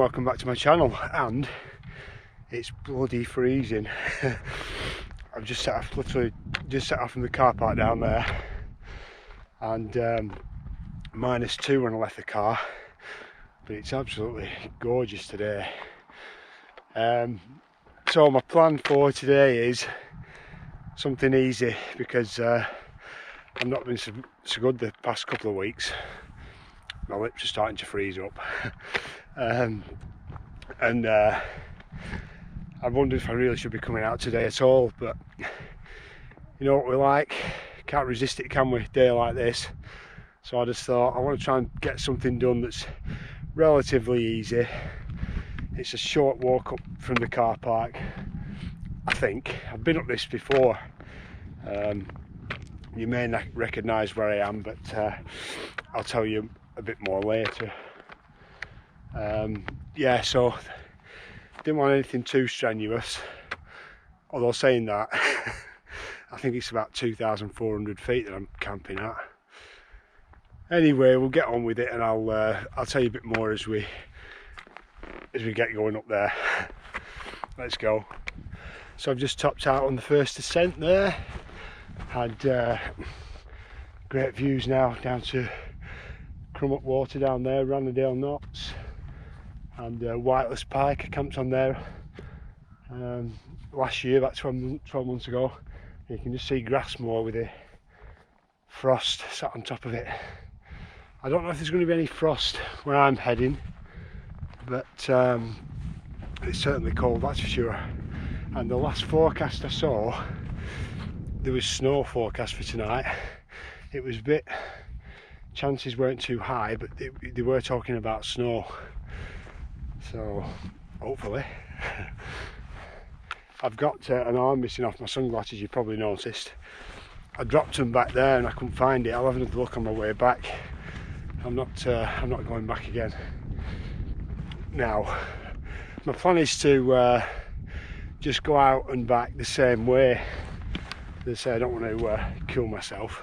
welcome back to my channel. And it's bloody freezing. I've just set off, literally just set off from the car park down there, and -2 when I left the car, but it's absolutely gorgeous today. So my plan for today is something easy, because I've not been so good the past couple of weeks. My lips are starting to freeze up. I wondered if I really should be coming out today at all, but you know what we're like, can't resist it, can we, a day like this? So I just thought I want to try and get something done that's relatively easy. It's a short walk up from the car park, I think. I've been up this before. You may not recognise where I am, but I'll tell you a bit more later. Yeah, so didn't want anything too strenuous, although saying that I think it's about 2,400 feet that I'm camping at. Anyway, we'll get on with it, and I'll tell you a bit more as we get going up there. Let's go. So I've just topped out on the first ascent there. Had great views now down to Crummock Water down there, Rannerdale Knots, and Whiteless Pike. I camped on there last year, about 12 months ago. You can just see Grassmoor with the frost sat on top of it. I don't know if there's going to be any frost where I'm heading, but it's certainly cold, that's for sure. And the last forecast I saw, there was snow forecast for tonight. It was a bit, chances weren't too high, but they were talking about snow. So hopefully. I've got an arm missing off my sunglasses, you probably noticed. I dropped them back there and I couldn't find it. I'll have another look on my way back. I'm not going back again. Now, my plan is to just go out and back the same way. As I say, I don't want to kill myself.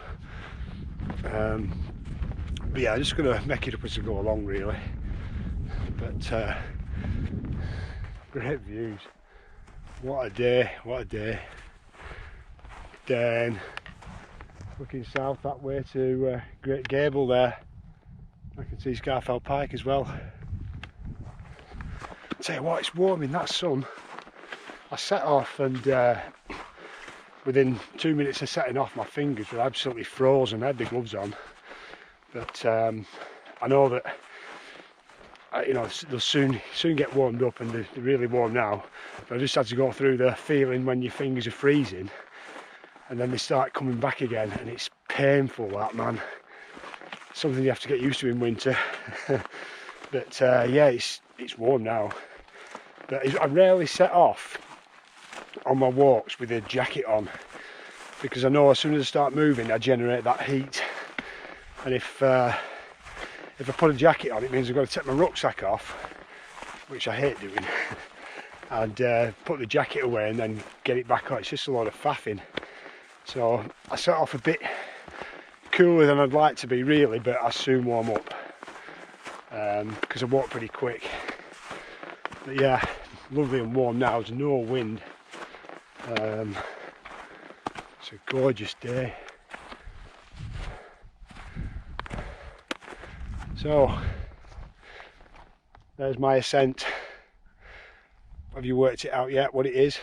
But yeah, I'm just going to make it up as I go along, really. But great views. What a day, what a day. Then looking south that way to Great Gable there. I can see Scarfell Pike as well. Tell you what, it's warm in that sun. I set off, and within 2 minutes of setting off, my fingers were absolutely frozen. I had the gloves on, but I know that you know, they'll soon get warmed up, and they're really warm now. But I just had to go through the feeling when your fingers are freezing, and then they start coming back again, and it's painful, that, man. Something you have to get used to in winter. But yeah, it's warm now. But I rarely set off on my walks with a jacket on, because I know as soon as I start moving, I generate that heat. And if I put a jacket on, it means I've got to take my rucksack off, which I hate doing, and put the jacket away and then get it back on. It's just a lot of faffing. So I set off a bit cooler than I'd like to be, really, but I soon warm up, because I walk pretty quick. But yeah, lovely and warm now, there's no wind. It's a gorgeous day. So there's my ascent. Have you worked it out yet, what it is?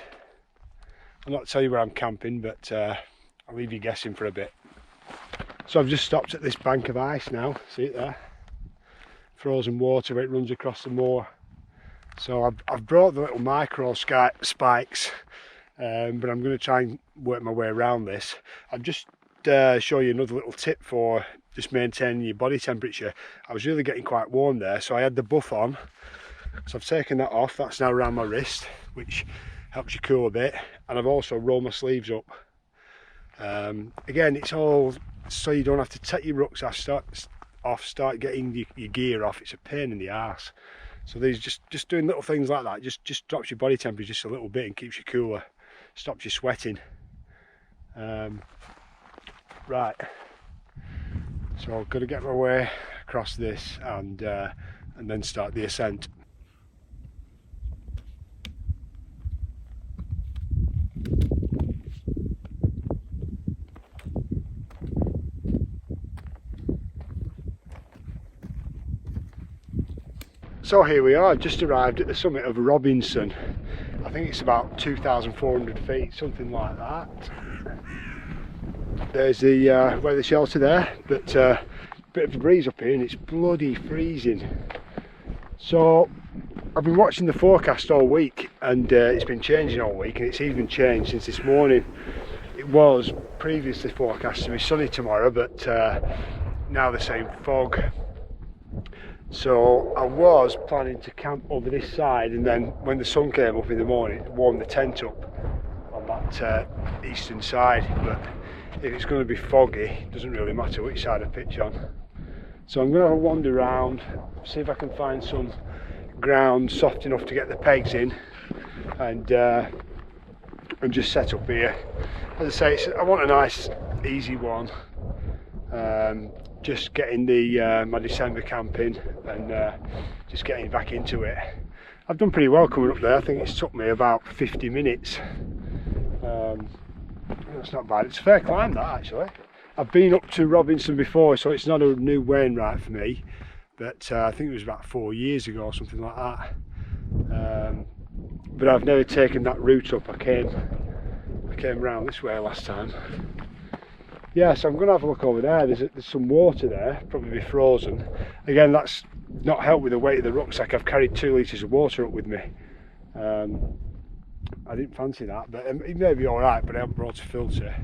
I'll not tell you where I'm camping, but I'll leave you guessing for a bit. So I've just stopped at this bank of ice now, see it there? Frozen water where it runs across the moor. So I've brought the little micro spikes, but I'm going to try and work my way around this. I'll just show you another little tip for just maintaining your body temperature. I was really getting quite warm there, so I had the buff on. So I've taken that off, that's now around my wrist, which helps you cool a bit. And I've also rolled my sleeves up. Again, it's all so you don't have to take your rucksack start getting your gear off. It's a pain in the arse. So these just doing little things like that just drops your body temperature just a little bit and keeps you cooler, stops you sweating. Right, so I've got to get my way across this and then start the ascent. So here we are, just arrived at the summit of Robinson. I think it's about 2,400 feet, something like that. There's the weather shelter there, but a bit of a breeze up here and it's bloody freezing. So I've been watching the forecast all week, and it's been changing all week, and it's even changed since this morning. It was previously forecast to be sunny tomorrow, but now they're saying fog. So I was planning to camp over this side, and then when the sun came up in the morning, warm the tent up on that eastern side. But if it's going to be foggy, it doesn't really matter which side I pitch on. So I'm going to have a wander around, see if I can find some ground soft enough to get the pegs in, and just set up here. As I say, I want a nice easy one. Just getting the my December camping and just getting back into it. I've done pretty well coming up there. I think it's took me about 50 minutes. That's not bad. It's a fair climb, that, actually. I've been up to Robinson before, so it's not a new Wainwright for me, but I think it was about 4 years ago or something like that. But I've never taken that route up. I came round this way last time. Yeah, so I'm going to have a look over there. There's some water there, probably be frozen. Again, that's not helped with the weight of the rucksack. I've carried 2 litres of water up with me. I didn't fancy that, but it may be alright, but I haven't brought a filter.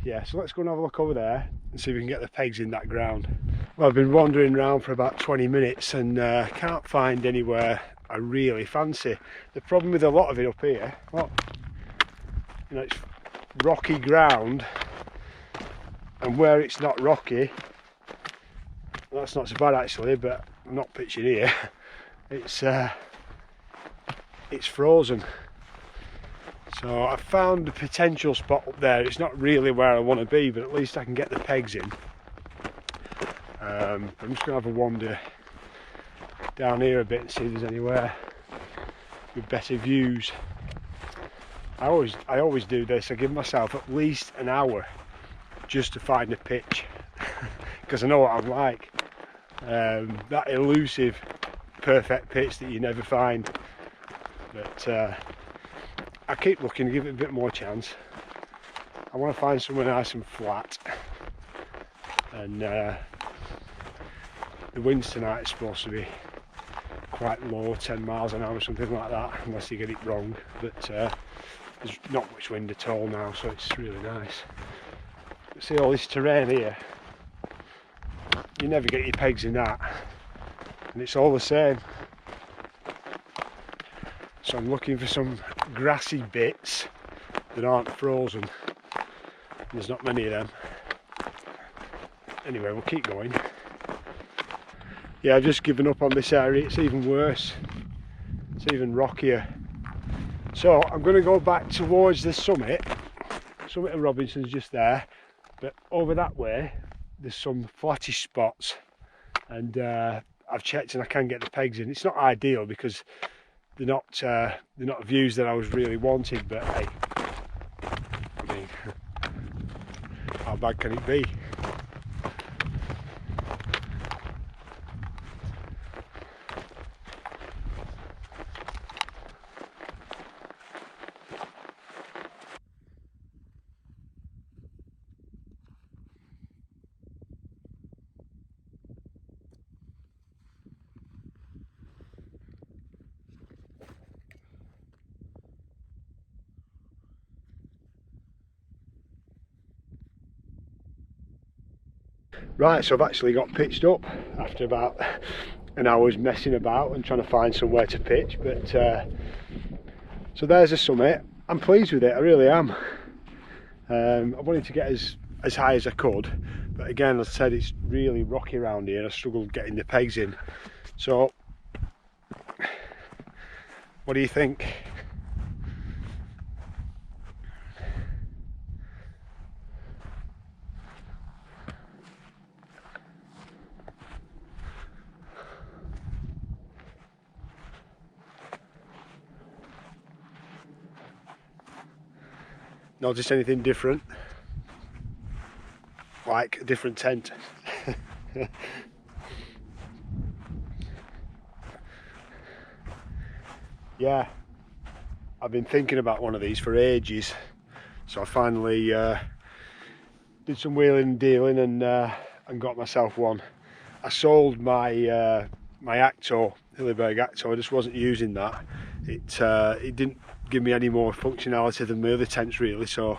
Yeah, so let's go and have a look over there and see if we can get the pegs in that ground. Well, I've been wandering around for about 20 minutes and can't find anywhere I really fancy. The problem with a lot of it up here, well, you know, it's rocky ground, and where it's not rocky, that's not so bad actually, but I'm not pitching here. It's frozen. So I found a potential spot up there. It's not really where I want to be, but at least I can get the pegs in. I'm just going to have a wander down here a bit and see if there's anywhere with better views. I always do this. I give myself at least an hour just to find a pitch because I know what I'm like. That elusive perfect pitch that you never find. But I keep looking to give it a bit more chance. I want to find somewhere nice and flat, and the winds tonight is supposed to be quite low, 10 miles an hour, something like that, unless you get it wrong. But there's not much wind at all now, so it's really nice. See all this terrain here, you never get your pegs in that, and it's all the same. So I'm looking for some grassy bits that aren't frozen. There's not many of them. Anyway, we'll keep going. Yeah, I've just given up on this area. It's even worse. It's even rockier. So I'm going to go back towards the summit. Summit of Robinson's just there, but over that way there's some flattish spots, and I've checked and I can get the pegs in. It's not ideal because they're not views that I was really wanting, but hey, I mean, how bad can it be? Right, so I've actually got pitched up after about an hour's messing about and trying to find somewhere to pitch, but so there's the summit. I'm pleased with it, I really am. I wanted to get as high as I could, but again, as I said, it's really rocky around here and I struggled getting the pegs in. So what do you think? Notice anything different? Like a different tent? yeah, I've been thinking about one of these for ages, so I finally did some wheeling and dealing and got myself one. I sold my my Acto, Hilleberg Acto. I just wasn't using that. It didn't give me any more functionality than my other tents really, so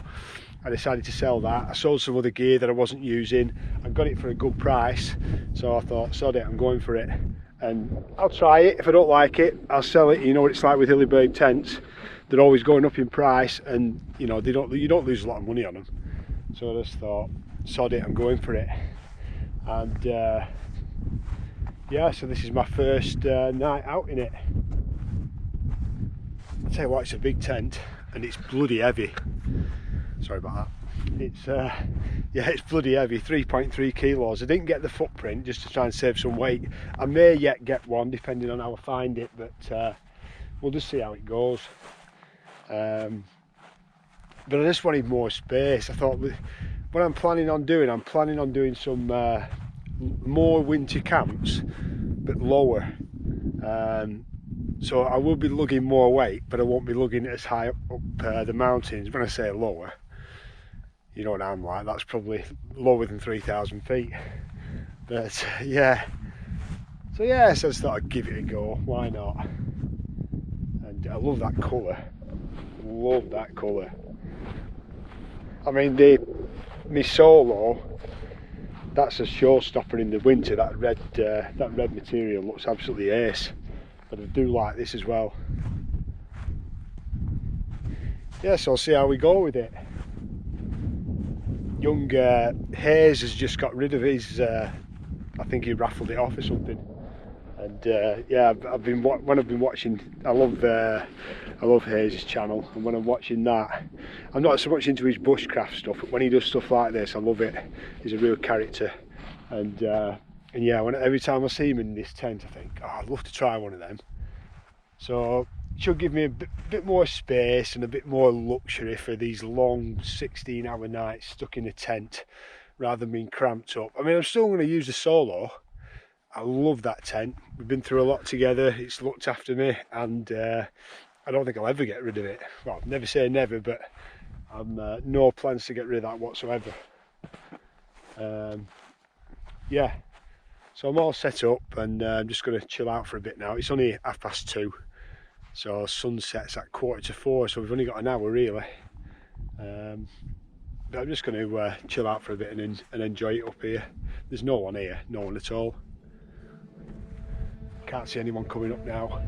I decided to sell that. I sold some other gear that I wasn't using. I got it for a good price, so I thought, sod it, I'm going for it. And I'll try it. If I don't like it, I'll sell it. You know what it's like with Hilleberg tents. They're always going up in price, and you know, you don't lose a lot of money on them. So I just thought, sod it, I'm going for it. And yeah, so this is my first night out in it. I'll tell you what, it's a big tent and it's bloody heavy. Sorry about that. It's yeah, it's bloody heavy, 3.3 kilos. I didn't get the footprint just to try and save some weight. I may yet get one depending on how I find it, but we'll just see how it goes. But I just wanted more space. I thought what I'm planning on doing some more winter camps, but lower. So I will be lugging more weight, but I won't be lugging it as high up the mountains. When I say lower, you know what I'm like, that's probably lower than 3,000 feet. But yeah, so yeah, so I just thought I'd give it a go, why not? And I love that colour, love that colour. I mean, my Solo, that's a showstopper in the winter. That red material looks absolutely ace, but I do like this as well. Yeah, so I'll see how we go with it. Young Hayes has just got rid of his, I think he raffled it off or something. And yeah, when I've been watching, I love Hayes' channel, and when I'm watching that, I'm not so much into his bushcraft stuff, but when he does stuff like this, I love it. He's a real character, and yeah, every time I see him in this tent, I think, oh, I'd love to try one of them. So it should give me a bit more space and a bit more luxury for these long 16-hour nights stuck in a tent, rather than being cramped up. I mean, I'm still going to use the Solo. I love that tent. We've been through a lot together. It's looked after me, and I don't think I'll ever get rid of it. Well, never say never, but I'm no plans to get rid of that whatsoever. Yeah, so I'm all set up, and I'm just going to chill out for a bit now. It's only 2:30, so sunset's at 3:45, so we've only got an hour really. But I'm just going to chill out for a bit and enjoy it up here. There's no one here, no one at all. Can't see anyone coming up now.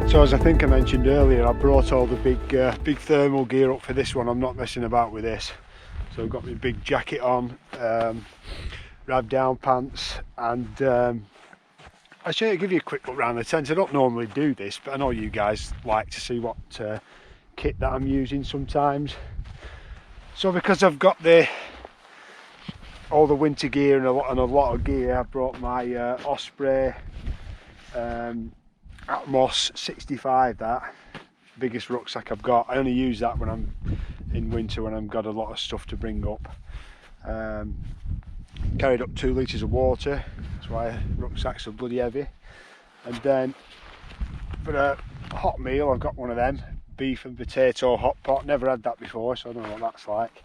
So as I think I mentioned earlier, I brought all the big thermal gear up for this one. I'm not messing about with this. So I've got my big jacket on, rab down pants, and I'll give you a quick look around the tent. I don't normally do this, but I know you guys like to see what kit that I'm using sometimes. So because I've got all the winter gear and a lot of gear, I brought my Osprey Atmos 65, that biggest rucksack I've got. I only use that when I'm in winter, when I've got a lot of stuff to bring up. Carried up 2 litres of water, that's why rucksacks are bloody heavy. And then for a hot meal, I've got one of them, beef and potato hot pot. Never had that before, so I don't know what that's like.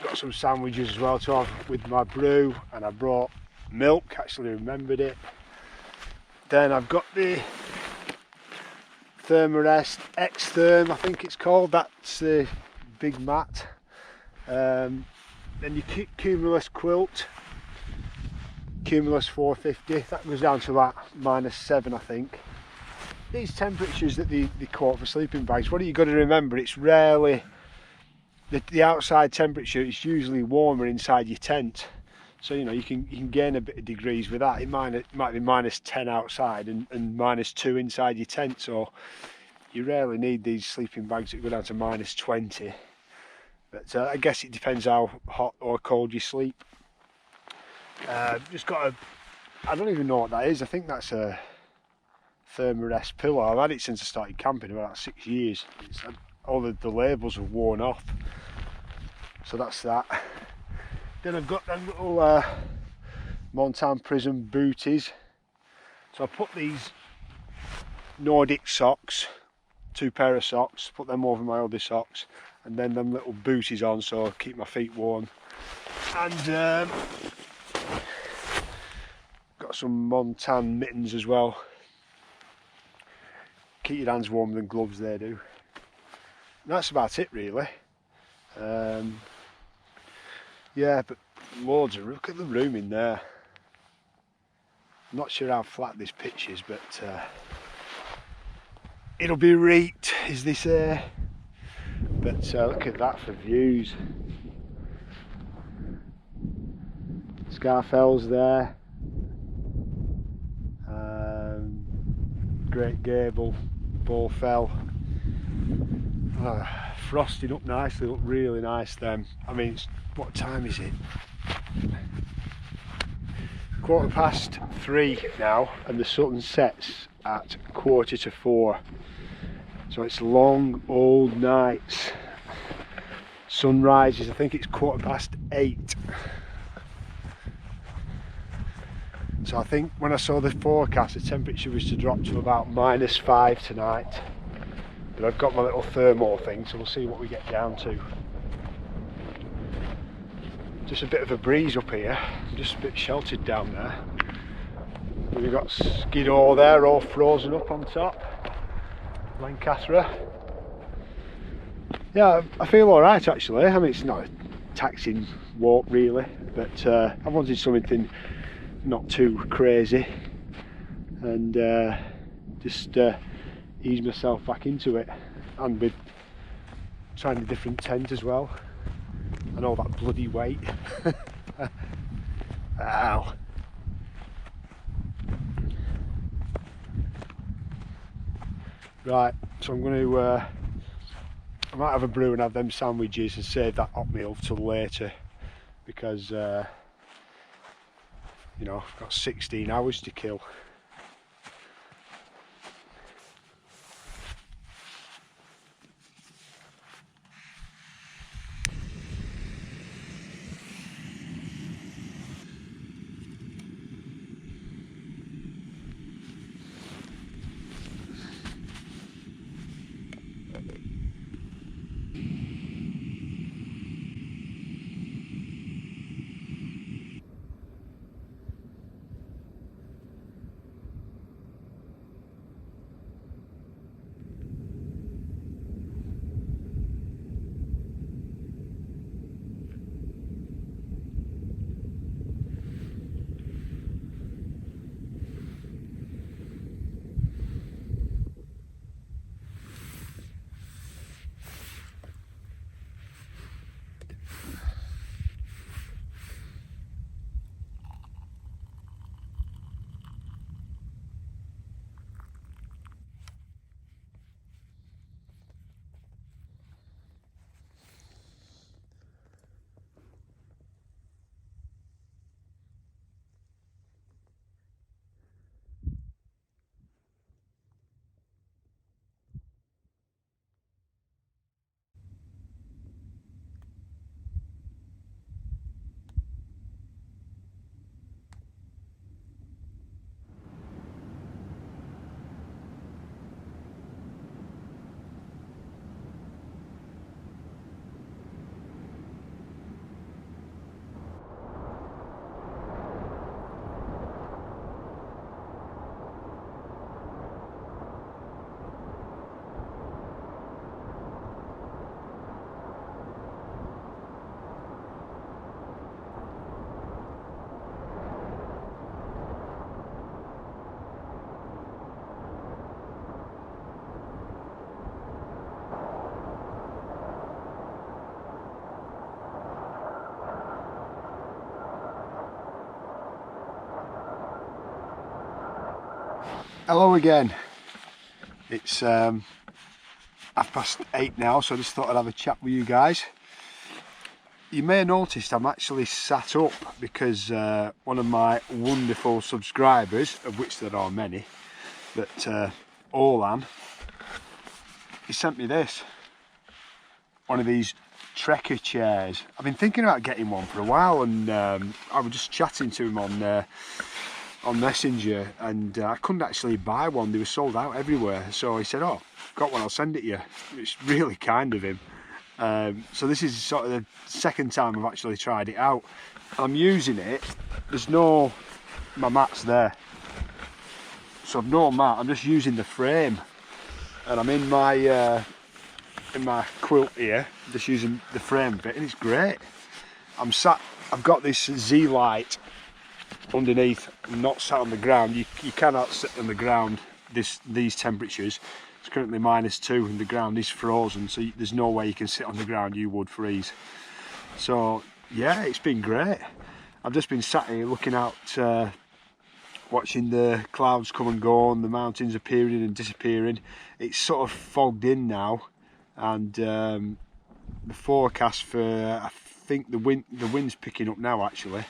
Got some sandwiches as well to have with my brew, and I brought milk, actually remembered it. Then I've got the Thermarest X-Therm, I think it's called, that's the big mat. Then your Cumulus quilt, Cumulus 450, that goes down to about -7, I think. These temperatures that they quote for sleeping bags, what you got to remember, it's rarely the outside temperature. It's usually warmer inside your tent, so you know you can gain a bit of degrees with that. It might be -10 outside and -2 inside your tent, so you rarely need these sleeping bags that go down to -20. But I guess it depends how hot or cold you sleep. Just got I don't even know what that is. I think that's a Thermarest pillow. I've had it since I started camping, about 6 years. All the labels have worn off. So that's that. Then I've got them little Montan Prism booties. So I put these Nordic socks, 2 pair of socks, put them over my other socks, and then them little booties on, so I keep my feet warm. And got some Montan mittens as well. Keep your hands warmer than gloves, they do. And that's about it really. Yeah, but loads of, look at the room in there. I'm not sure how flat this pitch is, but it'll be reeked, as they say. But look at that for views. Scafell's there. Great Gable, Bowfell. Frosting up nicely, look really nice them. I mean, what time is it? 3:15 now, and the sun sets at 3:45. So it's long old nights. Sun rises, I think it's 8:15. So I think when I saw the forecast, the temperature was to drop to about -5 tonight. But I've got my little thermal thing, so we'll see what we get down to. Just a bit of a breeze up here. I'm just a bit sheltered down there. We've got Skiddaw there, all frozen up on top. Lancaster. Yeah, I feel alright actually. I mean, it's not a taxing walk really, but I wanted something not too crazy, and just ease myself back into it, and with trying a different tent as well, and all that bloody weight. Ow. Right, so I'm going to I might have a brew and have them sandwiches and save that hot meal till later, because you know, I've got 16 hours to kill. Hello again. It's 8:30 now, so I just thought I'd have a chat with you guys. You may have noticed I'm actually sat up because one of my wonderful subscribers, of which there are many, but Orlan, he sent me this. One of these trekker chairs. I've been thinking about getting one for a while, and I was just chatting to him on Messenger, and I couldn't actually buy one. They were sold out everywhere. So he said, "Oh, got one, I'll send it you." It's really kind of him. So this is sort of the second time I've actually tried it out. I'm using it. There's no, my mat's there, so I've no mat. I'm just using the frame, and I'm in my quilt here, just using the frame bit, and it's great. I've got this Z light underneath. I'm not sat on the ground. You cannot sit on the ground these temperatures. It's currently -2 and the ground is frozen, so there's no way you can sit on the ground, you would freeze. So yeah, it's been great. I've just been sat here looking out, watching the clouds come and go and the mountains appearing and disappearing. It's sort of fogged in now, and the forecast for, I think the wind's picking up now actually.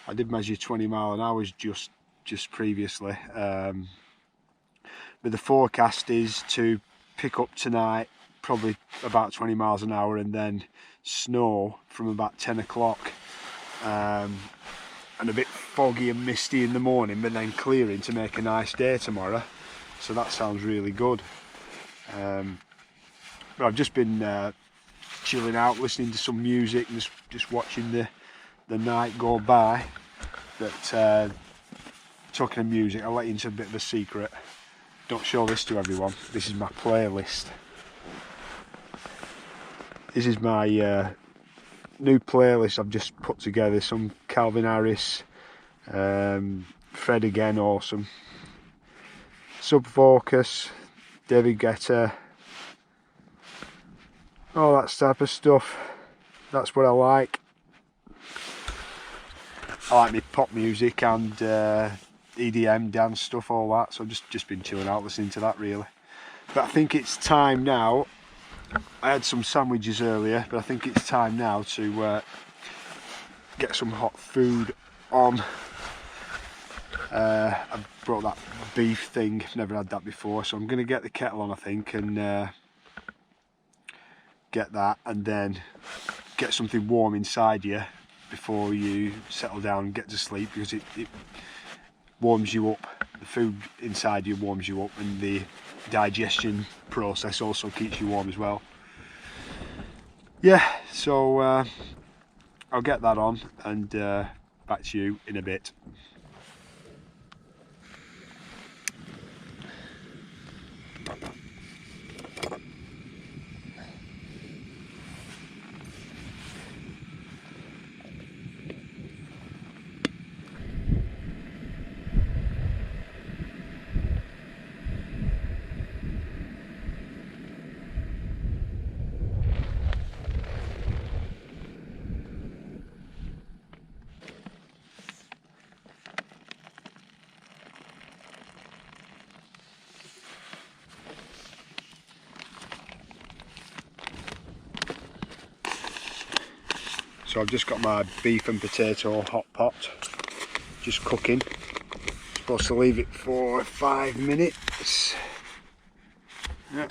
I did measure 20 mile an hour just previously, but the forecast is to pick up tonight, probably about 20 miles an hour, and then snow from about 10 o'clock, and a bit foggy and misty in the morning, but then clearing to make a nice day tomorrow. So that sounds really good. But I've just been chilling out, listening to some music, and just watching the night go by. But talking of music, I'll let you into a bit of a secret. Don't show this to everyone. This is my playlist. This is my new playlist I've just put together. Some Calvin Harris, Fred Again, awesome. Sub Focus, David Guetta, all that type of stuff. That's what I like. I like me pop music and EDM, dance stuff, all that. So I've just been chilling out, listening to that really. But I think it's time now. I had some sandwiches earlier, but I think it's time now to get some hot food on. I brought that beef thing, never had that before, so I'm going to get the kettle on, I think, and get that, and then get something warm inside you before you settle down and get to sleep, because it warms you up. The food inside you warms you up, and the digestion process also keeps you warm as well. Yeah, so I'll get that on, and back to you in a bit. So I've just got my beef and potato hot pot, just cooking. Supposed to leave it for 5 minutes. Yeah.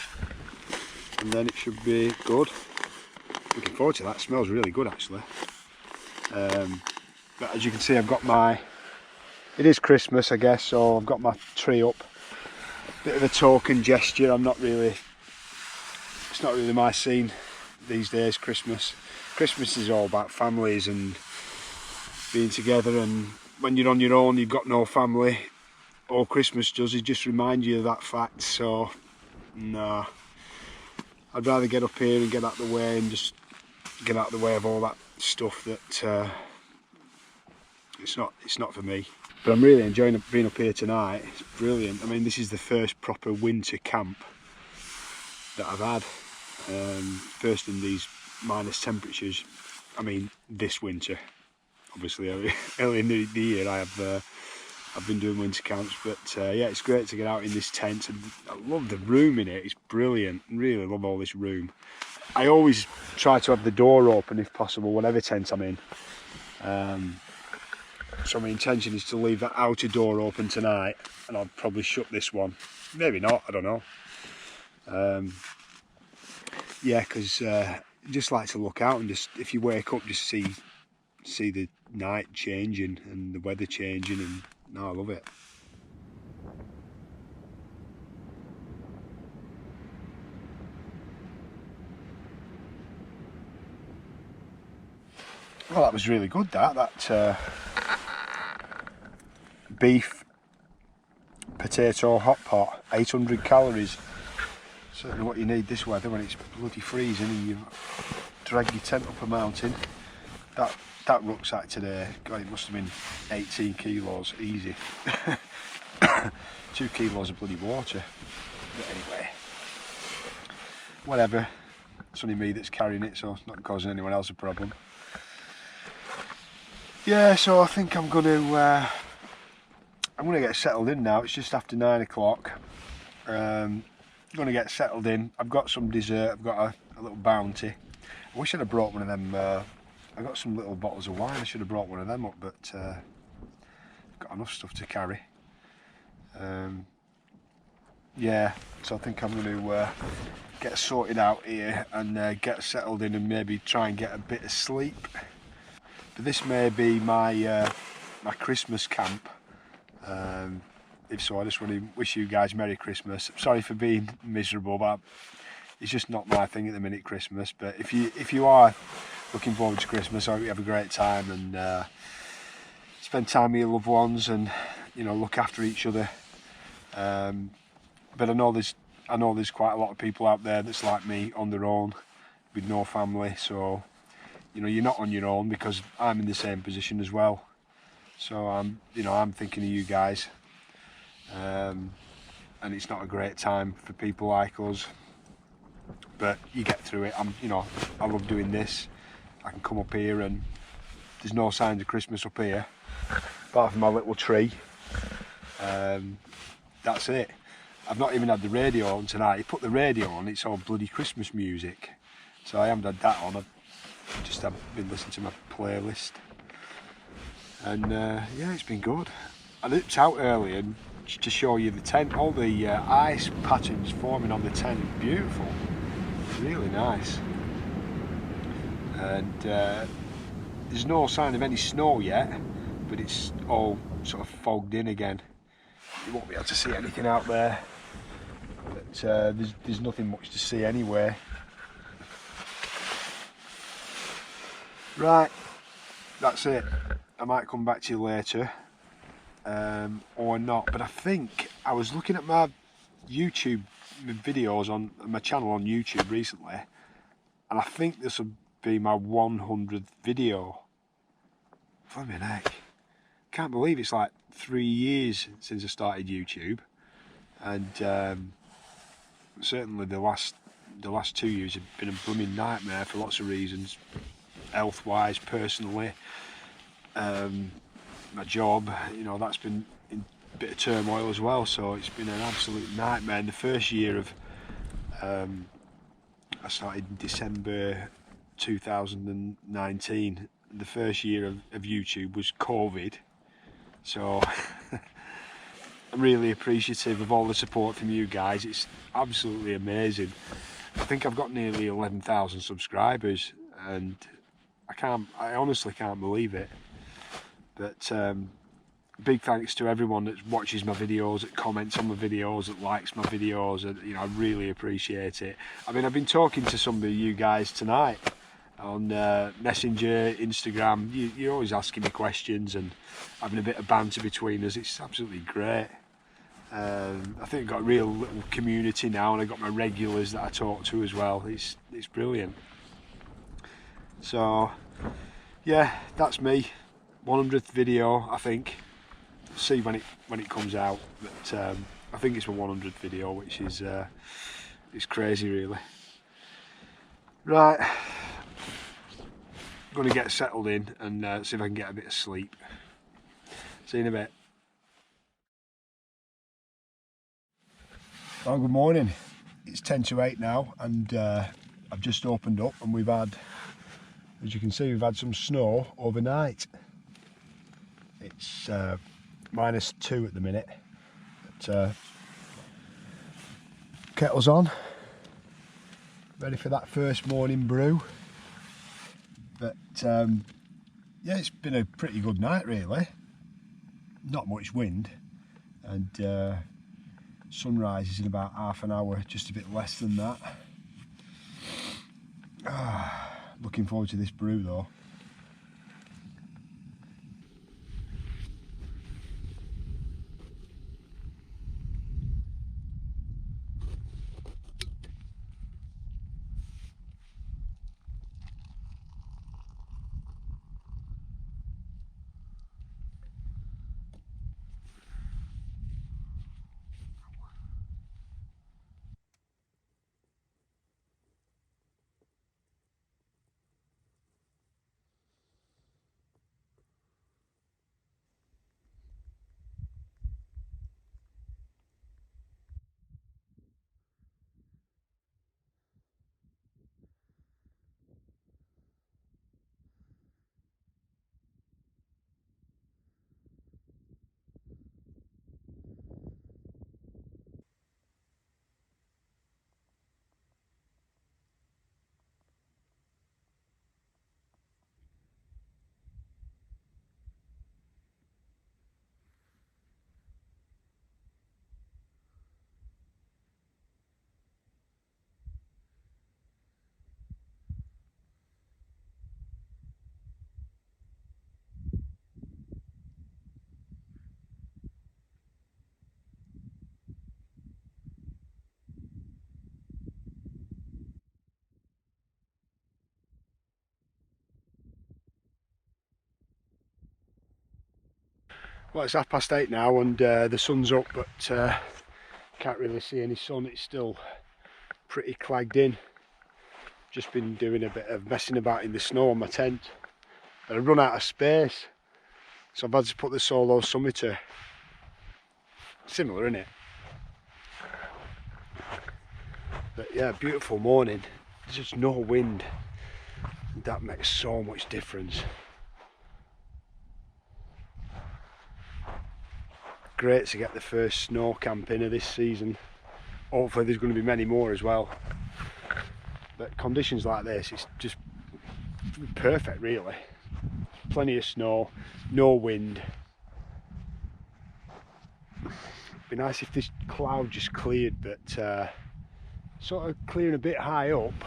And then it should be good. Looking forward to that. It smells really good actually. But as you can see, I've got it is Christmas I guess, so I've got my tree up. Bit of a token gesture. It's not really my scene these days, Christmas. Christmas is all about families and being together, and when you're on your own, you've got no family. All Christmas does is just remind you of that fact. So nah, I'd rather get up here and get out of the way, and just get out of the way of all that stuff that it's not for me. But I'm really enjoying being up here tonight. It's brilliant. I mean, this is the first proper winter camp that I've had. First in these minus temperatures. I mean, this winter. Obviously, early in the year, I have I've been doing winter camps, but yeah, it's great to get out in this tent, and I love the room in it. It's brilliant. Really love all this room. I always try to have the door open if possible, whatever tent I'm in. So my intention is to leave that outer door open tonight, and I'll probably shut this one. Maybe not, I don't know. Yeah, because just like to look out and just, if you wake up, just see the night changing and the weather changing, and no, I love it. Well, that was really good, that beef potato hot pot, 800 calories. Certainly what you need this weather when it's bloody freezing and you drag your tent up a mountain. That rucksack today, God, it must have been 18 kilos, easy. 2 kilos of bloody water. But anyway, whatever. It's only me that's carrying it, so it's not causing anyone else a problem. Yeah, so I think I'm gonna get settled in now. It's just after 9 o'clock. I'm gonna get settled in. I've got some dessert. I've got a little bounty. I wish I'd have brought one of them. I got some little bottles of wine. I should have brought one of them up, but I've got enough stuff to carry. Yeah, so I think I'm going to get sorted out here and get settled in and maybe try and get a bit of sleep. But this may be my my Christmas camp. If so, I just want to wish you guys Merry Christmas. Sorry for being miserable, but it's just not my thing at the minute, Christmas. But if you are looking forward to Christmas, I hope you have a great time and spend time with your loved ones and, you know, look after each other. But I know there's quite a lot of people out there that's like me, on their own with no family. So, you know, you're not on your own, because I'm in the same position as well. So I'm thinking of you guys. And it's not a great time for people like us, but you get through it. I love doing this. I can come up here and there's no signs of Christmas up here, apart from my little tree. That's it. I've not even had the radio on tonight. You put the radio on, it's all bloody Christmas music. So I haven't had that on. I've just been listening to my playlist. And yeah, it's been good. I looked out earlier to show you the tent. All the ice patterns forming on the tent, beautiful. Really nice. And there's no sign of any snow yet, but it's all sort of fogged in again. You won't be able to see anything out there, but there's nothing much to see anyway. Right, that's it. I might come back to you later, or not, but I think I was looking at my YouTube videos on my channel on YouTube recently, and I think this will be my 100th video. Flipping heck. Can't believe it's like 3 years since I started YouTube, and certainly the last 2 years have been a blooming nightmare for lots of reasons, health-wise, personally. My job, you know, that's been in a bit of turmoil as well, so it's been an absolute nightmare. In the first year of, I started in December 2019. The first year of YouTube was COVID, so I'm really appreciative of all the support from you guys. It's absolutely amazing. I think I've got nearly 11,000 subscribers, and I honestly can't believe it. But big thanks to everyone that watches my videos, that comments on my videos, that likes my videos, and you know, I really appreciate it. I mean, I've been talking to some of you guys tonight on Messenger, Instagram. You're always asking me questions and having a bit of banter between us. It's absolutely great. I think I've got a real little community now, and I've got my regulars that I talk to as well. It's brilliant. So yeah, that's me. 100th video, I think. See when it comes out, but I think it's my 100th video, which is it's crazy, really. Right, I'm going to get settled in and see if I can get a bit of sleep. See you in a bit. Well, good morning. It's 10 to 8 now, and I've just opened up, and we've had, as you can see, we've had some snow overnight. It's -2 at the minute. But, kettle's on, ready for that first morning brew. But yeah, it's been a pretty good night really. Not much wind, and sunrise is in about half an hour, just a bit less than that. Looking forward to this brew though. Well, it's 8:30 now, and the sun's up, but can't really see any sun. It's still pretty clagged in. Just been doing a bit of messing about in the snow on my tent, and I've run out of space, so I've had to put the solo summiter. Similar, isn't it? But yeah, beautiful morning. There's just no wind. That makes so much difference. Great to get the first snow camp in of this season. Hopefully there's going to be many more as well. But conditions like this, it's just perfect really. Plenty of snow, no wind. It'd be nice if this cloud just cleared, but sort of clearing a bit high up.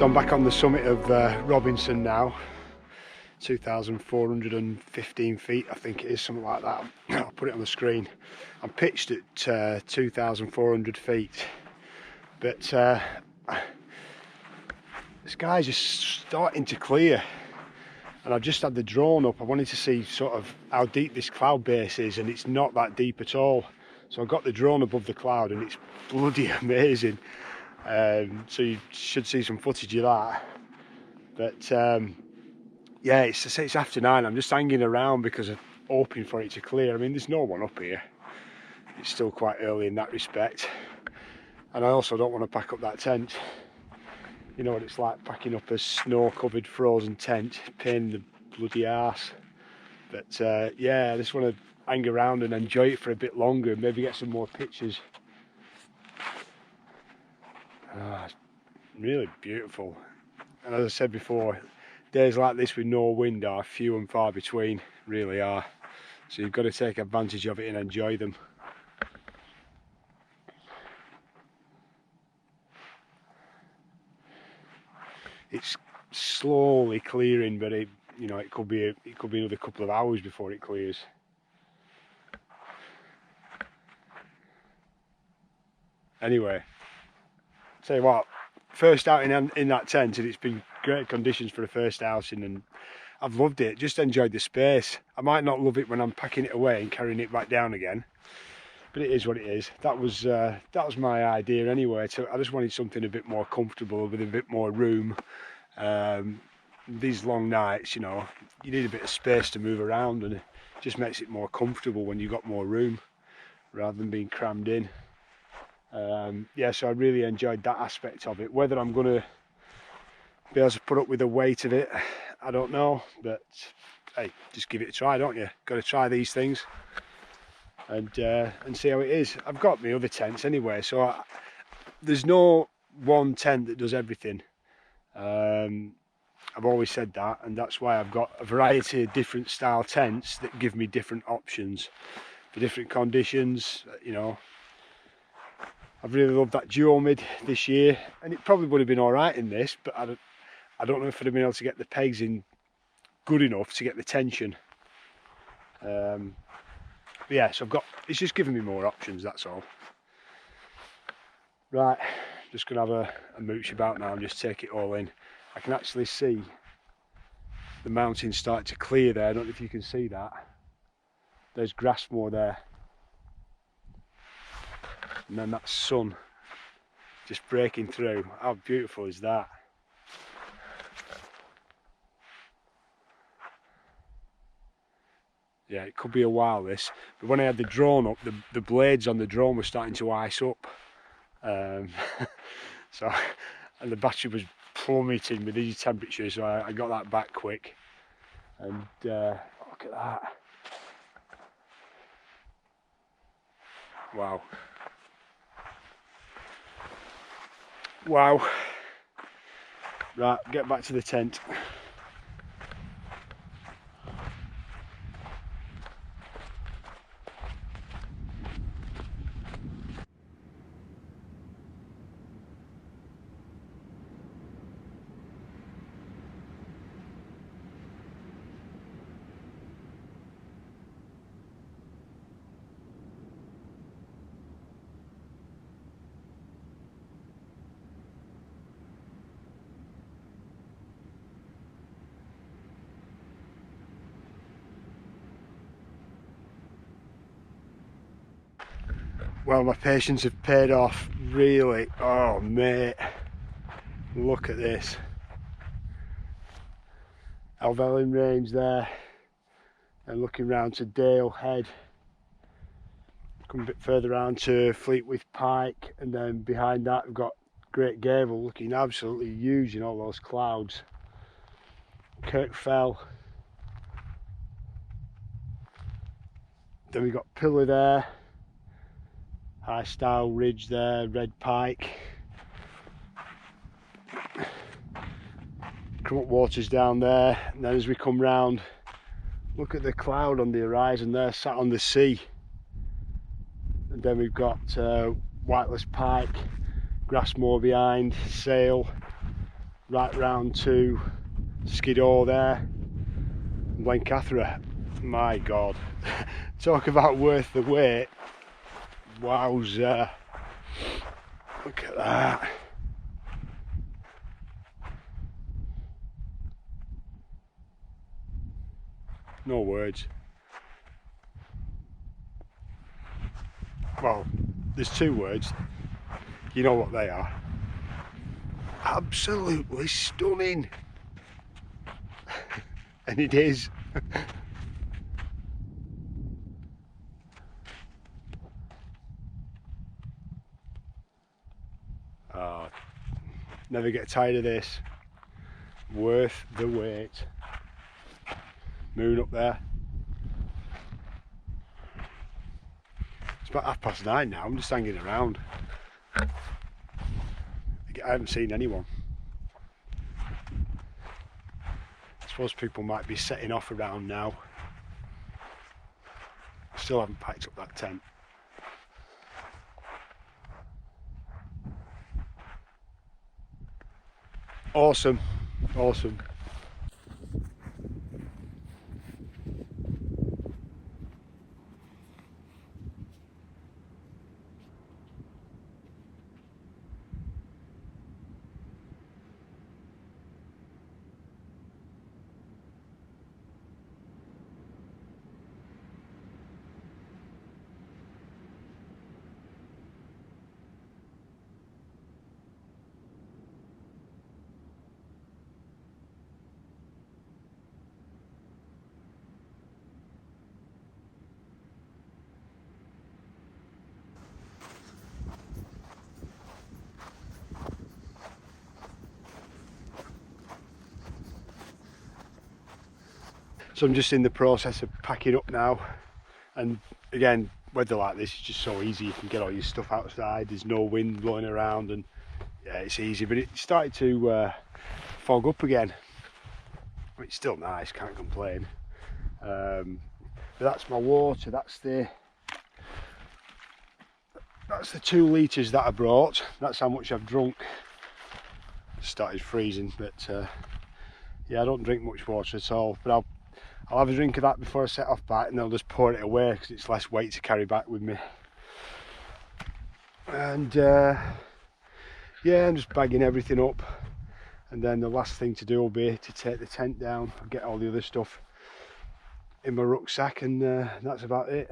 So I'm back on the summit of Robinson now, 2,415 feet, I think it is, something like that. I'll put it on the screen. I'm pitched at 2,400 feet, but the sky's just starting to clear, and I've just had the drone up. I wanted to see sort of how deep this cloud base is, and it's not that deep at all. So I got the drone above the cloud, and it's bloody amazing. So you should see some footage of that. But yeah, it's after 9. I'm just hanging around because I'm hoping for it to clear. I mean, there's no one up here. It's still quite early in that respect. And I also don't want to pack up that tent. You know what it's like packing up a snow-covered frozen tent, pain in the bloody arse. But yeah, I just want to hang around and enjoy it for a bit longer, and maybe get some more pictures. It's really beautiful. And as I said before, days like this with no wind are few and far between, really are. So you've got to take advantage of it and enjoy them. It's slowly clearing, but it could be another couple of hours before it clears. Anyway, tell you what, first outing in that tent, and it's been great conditions for the first outing, and I've loved it. Just enjoyed the space. I might not love it when I'm packing it away and carrying it back down again, but it is what it is. That was my idea anyway. So I just wanted something a bit more comfortable with a bit more room. These long nights, you need a bit of space to move around, and it just makes it more comfortable when you've got more room rather than being crammed in. Yeah, so I really enjoyed that aspect of it. Whether I'm going to be able to put up with the weight of it, I don't know, but hey, just give it a try, don't you? Got to try these things and see how it is. I've got my other tents anyway, so there's no one tent that does everything. I've always said that, and that's why I've got a variety of different style tents that give me different options for different conditions. I've really loved that duomid this year, and it probably would have been alright in this, but I don't know if I'd have been able to get the pegs in good enough to get the tension. But yeah, so it's just giving me more options, that's all. Right, just going to have a mooch about now and just take it all in. I can actually see the mountains starting to clear there. I don't know if you can see that. There's Grassmore there. And then that sun just breaking through. How beautiful is that? Yeah, it could be a while this, but when I had the drone up, the blades on the drone were starting to ice up. So, and the battery was plummeting with these temperatures, so I got that back quick. And look at that. Wow. Wow. Right, get back to the tent. Well, my patience have paid off, really. Oh mate, look at this. Helvellyn range there, and looking round to Dale Head. Come a bit further round to Fleetwith Pike, and then behind that we've got Great Gavel looking absolutely huge in all those clouds. Kirkfell. Then we've got Pillar there. High Style Ridge there, Red Pike. Come up Waters down there, and then as we come round, look at the cloud on the horizon there, sat on the sea. And then we've got Whiteless Pike, Grassmore behind, Sail, right round to Skiddaw there, Blencathra. My God, talk about worth the wait. Wowza, look at that. No words. Well, there's two words, you know what they are. Absolutely stunning. And it is. Oh, never get tired of this. Worth the wait. Moon up there. It's about 9:30 now. I'm just hanging around. I haven't seen anyone. I suppose people might be setting off around now. Still haven't packed up that tent. Awesome, awesome. So I'm just in the process of packing up now, and again, weather like this is just so easy. You can get all your stuff outside, there's no wind blowing around, and yeah, it's easy. But it started to fog up again. It's still nice, can't complain. But that's my water. That's the 2 litres that I brought. That's how much I've drunk. It started freezing, but yeah, I don't drink much water at all. But I'll have a drink of that before I set off back, and then I'll just pour it away because it's less weight to carry back with me. And yeah, I'm just bagging everything up, and then the last thing to do will be to take the tent down and get all the other stuff in my rucksack, and that's about it.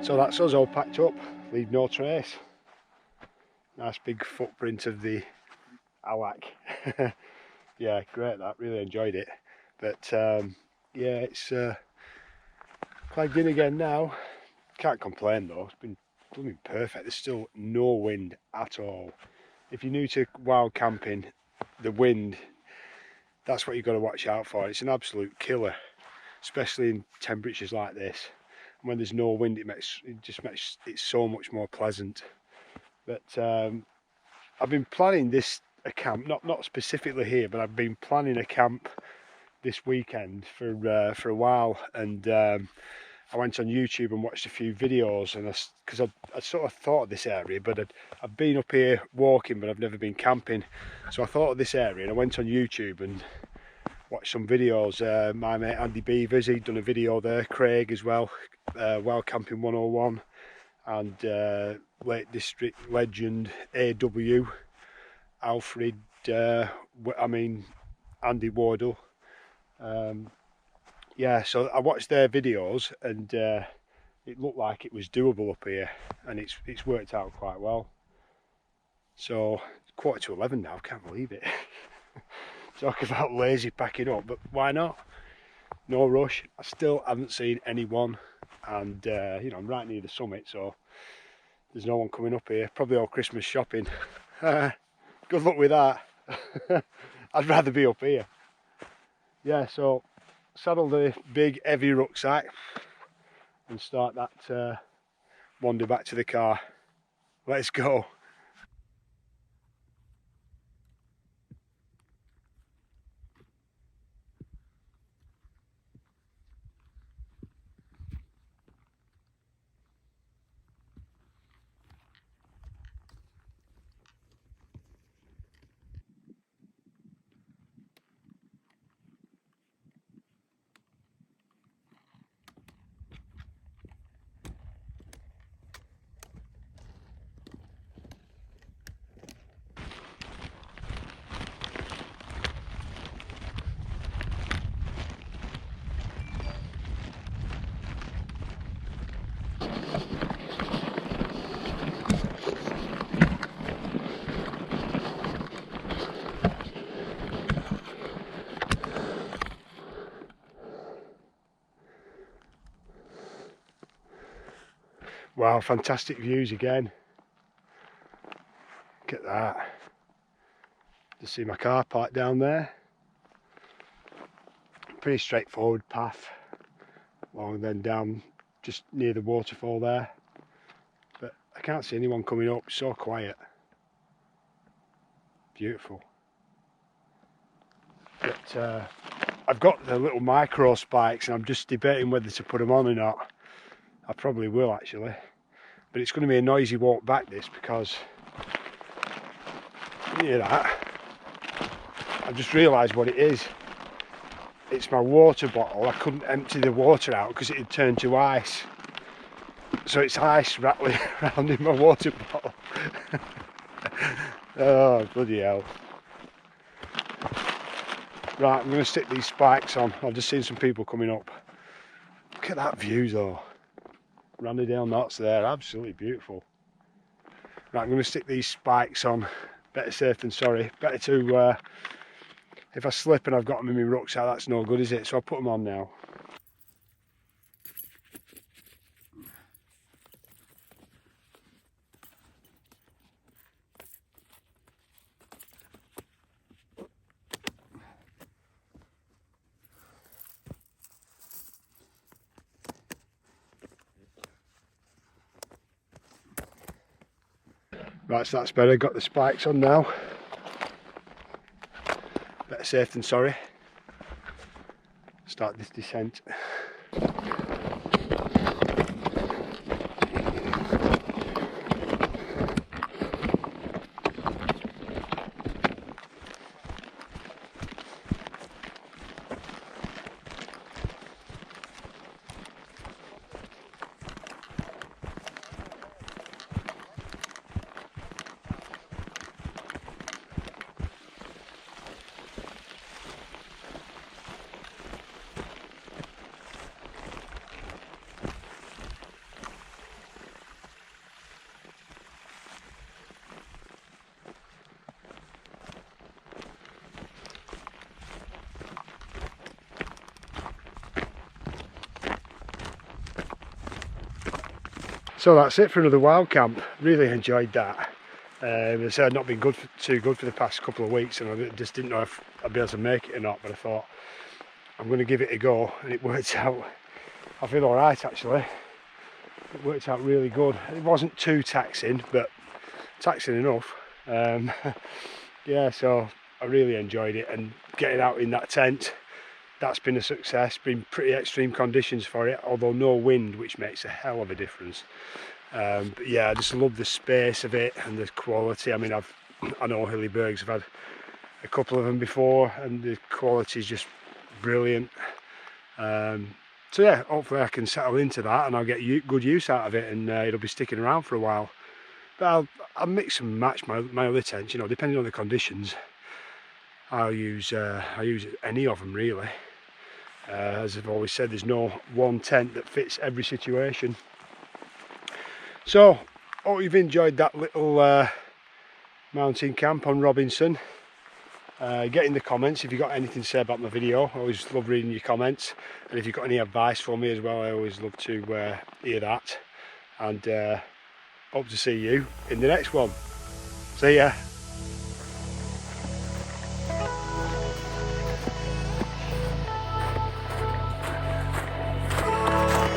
So that's us all packed up, leave no trace. Nice big footprint of the Allak. Yeah, great, that, really enjoyed it. But yeah, it's plugged in again now. Can't complain though, it's been blooming perfect. There's still no wind at all. If you're new to wild camping, the wind, that's what you've got to watch out for. It's an absolute killer, especially in temperatures like this. When there's no wind, it just makes it so much more pleasant. But I've been planning this a camp, not specifically here, but I've been planning a camp this weekend for a while, and I went on YouTube and watched a few videos, and because I sort of thought of this area, but I've been up here walking, but I've never been camping, so I thought of this area, and I went on YouTube and watched some videos. My mate Andy Beavers, he'd done a video there, Craig as well, Wild Camping 101, and Lake District legend AW, Alfred, Andy Wardle. Yeah, so I watched their videos, and it looked like it was doable up here, and it's worked out quite well. So it's 11:15 now, I can't believe it. Talk about lazy packing up, but why not? No rush. I still haven't seen anyone, and you know, I'm right near the summit, so there's no one coming up here. Probably all Christmas shopping. Good luck with that. I'd rather be up here. Yeah, so saddle the big heavy rucksack and start that wander back to the car. Let's go. Wow, fantastic views again. Look at that. Just see my car parked down there. Pretty straightforward path along and then down just near the waterfall there. But I can't see anyone coming up, so quiet. Beautiful. But I've got the little micro spikes and I'm just debating whether to put them on or not. I probably will actually. But it's going to be a noisy walk back this, because you hear that? I just realised what it is. It's my water bottle. I couldn't empty the water out because it had turned to ice. So it's ice rattling around in my water bottle. Oh, bloody hell. Right, I'm going to stick these spikes on. I've just seen some people coming up. Look at that view though. Rannydale Knots there, absolutely beautiful. Right, I'm going to stick these spikes on. Better safe than sorry. Better to, if I slip and I've got them in my rucksack, that's no good, is it? So I'll put them on now. Right, so that's better. Got the spikes on now. Better safe than sorry. Start this descent. So that's it for another wild camp. Really enjoyed that. As I said, I'd not been too good for the past couple of weeks, and I just didn't know if I'd be able to make it or not, but I thought I'm going to give it a go, and it worked out. I feel alright actually. It worked out really good. It wasn't too taxing, but taxing enough. Yeah, so I really enjoyed it, and getting out in that tent, that's been a success. Been pretty extreme conditions for it, although no wind, which makes a hell of a difference. But yeah, I just love the space of it and the quality. I mean, I know Hillebergs, I've had a couple of them before, and the quality is just brilliant. So yeah, hopefully I can settle into that and I'll get good use out of it, and it'll be sticking around for a while. But I'll mix and match my other tents, you know, depending on the conditions. I use any of them really. As I've always said, there's no one tent that fits every situation. So, hope you've enjoyed that little mountain camp on Robinson. Get in the comments if you've got anything to say about my video. I always love reading your comments, and if you've got any advice for me as well, I always love to hear that. And hope to see you in the next one. See ya.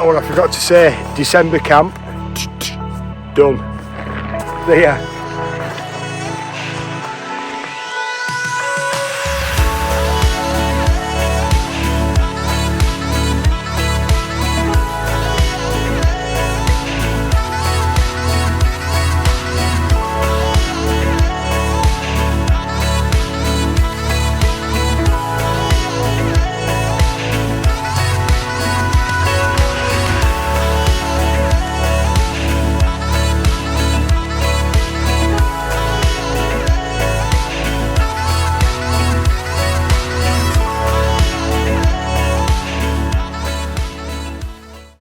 Oh, and I forgot to say, December camp done. See ya.